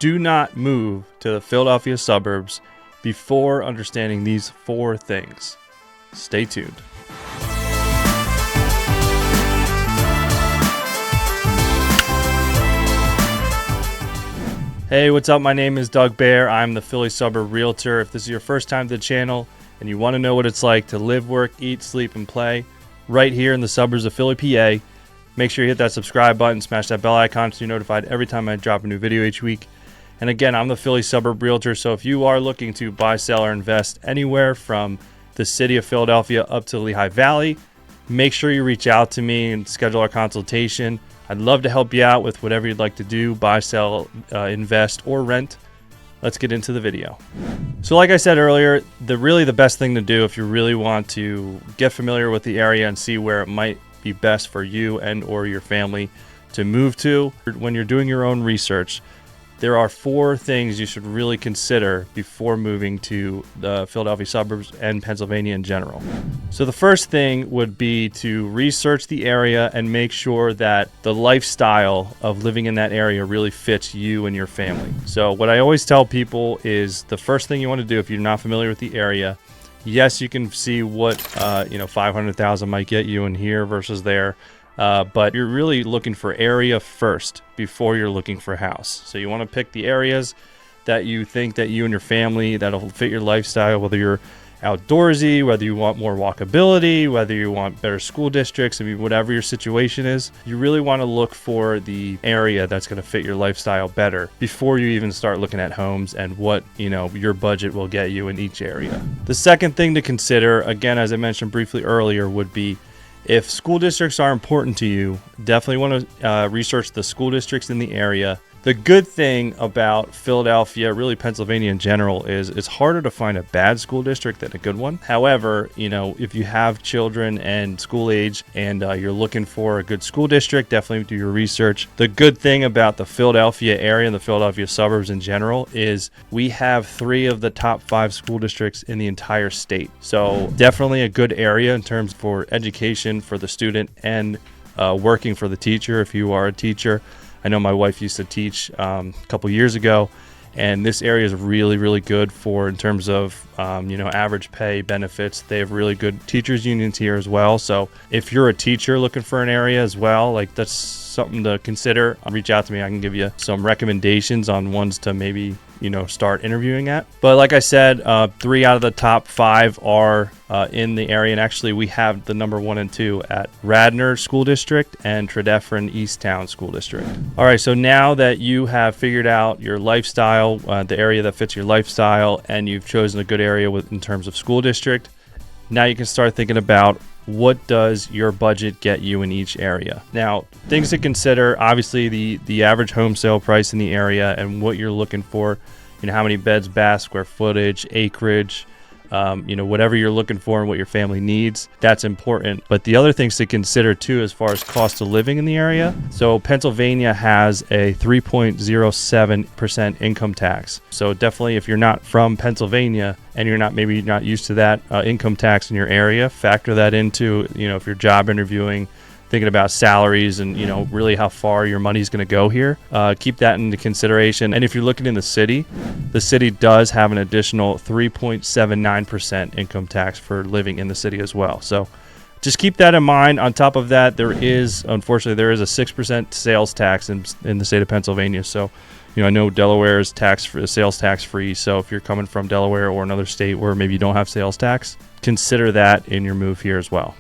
Do not move to the Philadelphia suburbs before understanding these 4 things. Stay tuned. Hey, what's up? My name is Doug Bair. I'm the Philly Suburb Realtor. If this is your first time to the channel and you want to know what it's like to live, work, eat, sleep, and play right here in the suburbs of Philly, PA, make sure you hit that subscribe button, smash that bell icon so you're notified every time I drop a new video each week. And again, I'm the Philly Suburb Realtor, so if you are looking to buy, sell, or invest anywhere from the city of Philadelphia up to the Lehigh Valley, make sure you reach out to me and schedule our consultation. I'd love to help you out with whatever you'd like to do, buy, sell, invest, or rent. Let's get into the video. So like I said earlier, the best thing to do if you really want to get familiar with the area and see where it might be best for you and or your family to move to. When you're doing your own research, there are 4 things you should really consider before moving to the Philadelphia suburbs and Pennsylvania in general. So the first thing would be to research the area and make sure that the lifestyle of living in that area really fits you and your family. So what I always tell people is the first thing you want to do if you're not familiar with the area, yes, you can see what 500,000 might get you in here versus there. But you're really looking for area first before you're looking for a house. So you want to pick the areas that you think that you and your family that'll fit your lifestyle, whether you're outdoorsy, whether you want more walkability, whether you want better school districts. I mean, whatever your situation is, you really want to look for the area that's going to fit your lifestyle better before you even start looking at homes and what, your budget will get you in each area. The second thing to consider, again, as I mentioned briefly earlier, would be if school districts are important to you, definitely want to research the school districts in the area. The good thing about Philadelphia, really Pennsylvania in general, is it's harder to find a bad school district than a good one. However, if you have children and school age and you're looking for a good school district, definitely do your research. The good thing about the Philadelphia area and the Philadelphia suburbs in general is we have 3 of the top 5 school districts in the entire state. So definitely a good area in terms for education for the student and working for the teacher if you are a teacher. I know my wife used to teach a couple years ago, and this area is really, really good in terms of, average pay benefits. They have really good teachers unions here as well. So if you're a teacher looking for an area as well, that's something to consider. Reach out to me. I can give you some recommendations on ones to maybe, start interviewing at. But like I said, 3 out of the top 5 are in the area. And actually we have the number 1 and 2 at Radnor School District and Tredeffen Easttown School District. All right. So now that you have figured out your lifestyle, the area that fits your lifestyle, and you've chosen a good area in terms of school district, now you can start thinking about what does your budget get you in each area. Now, things to consider, obviously the average home sale price in the area and what you're looking for, how many beds, baths, square footage, acreage, whatever you're looking for and what your family needs, that's important. But the other things to consider too, as far as cost of living in the area. So Pennsylvania has a 3.07% income tax. So definitely if you're not from Pennsylvania and you're not used to that income tax in your area, factor that into, if you're job interviewing, thinking about salaries and, really how far your money's going to go here. Keep that into consideration. And if you're looking in the city does have an additional 3.79% income tax for living in the city as well. So just keep that in mind. On top of that, unfortunately, there is a 6% sales tax in the state of Pennsylvania. So, I know Delaware is sales tax free. So if you're coming from Delaware or another state where maybe you don't have sales tax, consider that in your move here as well.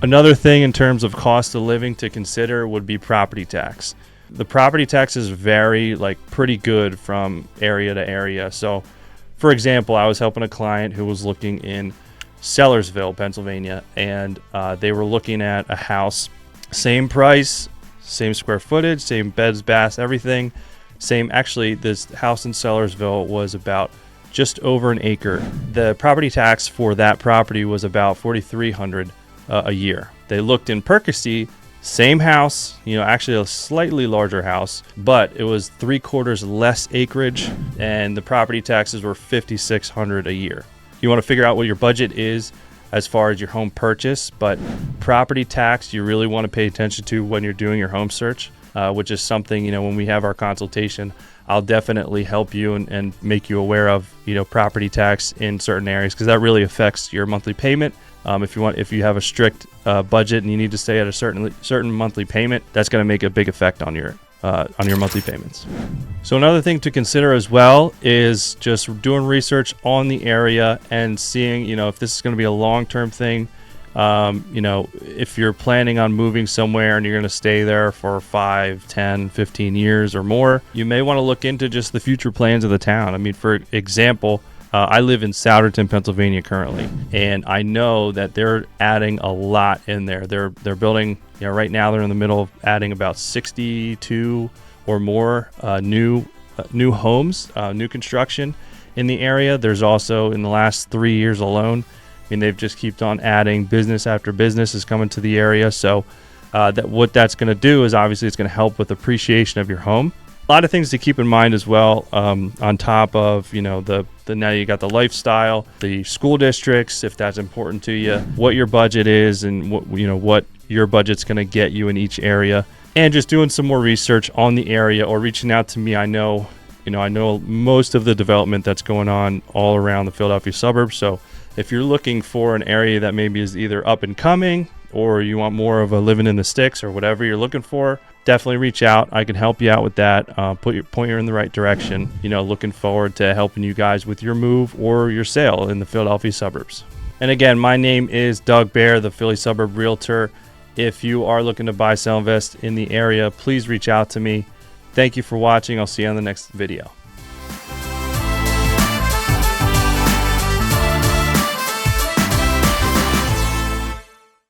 Another thing in terms of cost of living to consider would be property tax. The property taxes vary pretty good from area to area. So for example, I was helping a client who was looking in Sellersville, Pennsylvania, and they were looking at a house, same price, same square footage, same beds, baths, everything. Actually, this house in Sellersville was about just over an acre. The property tax for that property was about $4,300 a year. They looked in Percy, same house, actually a slightly larger house, but it was 3/4 less acreage, and the property taxes were $5,600 a year. You want to figure out what your budget is as far as your home purchase, but property tax you really want to pay attention to when you're doing your home search, which is something, when we have our consultation, I'll definitely help you and make you aware of, property tax in certain areas, because that really affects your monthly payment. If you have a strict budget and you need to stay at a certain monthly payment, that's going to make a big effect on your monthly payments. So another thing to consider as well is just doing research on the area and seeing, if this is going to be a long-term thing. If you're planning on moving somewhere and you're going to stay there for 5, 10, 15 years or more, you may want to look into just the future plans of the town. I mean, for example, I live in Souderton, Pennsylvania currently, and I know that they're adding a lot in there. They're building, right now they're in the middle of adding about 62 or more new homes, new construction in the area. There's also, in the last 3 years alone, they've just kept on adding. Business after business is coming to the area. So what that's going to do is obviously it's going to help with appreciation of your home. A lot of things to keep in mind as well, on top of, now you got the lifestyle, the school districts, if that's important to you, what your budget is, and what your budget's going to get you in each area, and just doing some more research on the area or reaching out to me. I know most of the development that's going on all around the Philadelphia suburbs. So if you're looking for an area that maybe is either up and coming, or you want more of a living in the sticks, or whatever you're looking for, definitely reach out. I can help you out with that, point you in the right direction. Looking forward to helping you guys with your move or your sale in the Philadelphia suburbs. And again, my name is Doug Bair, the Philly Suburb Realtor. If you are looking to buy, sell, invest in the area, please reach out to me. Thank you for watching. I'll see you on the next video.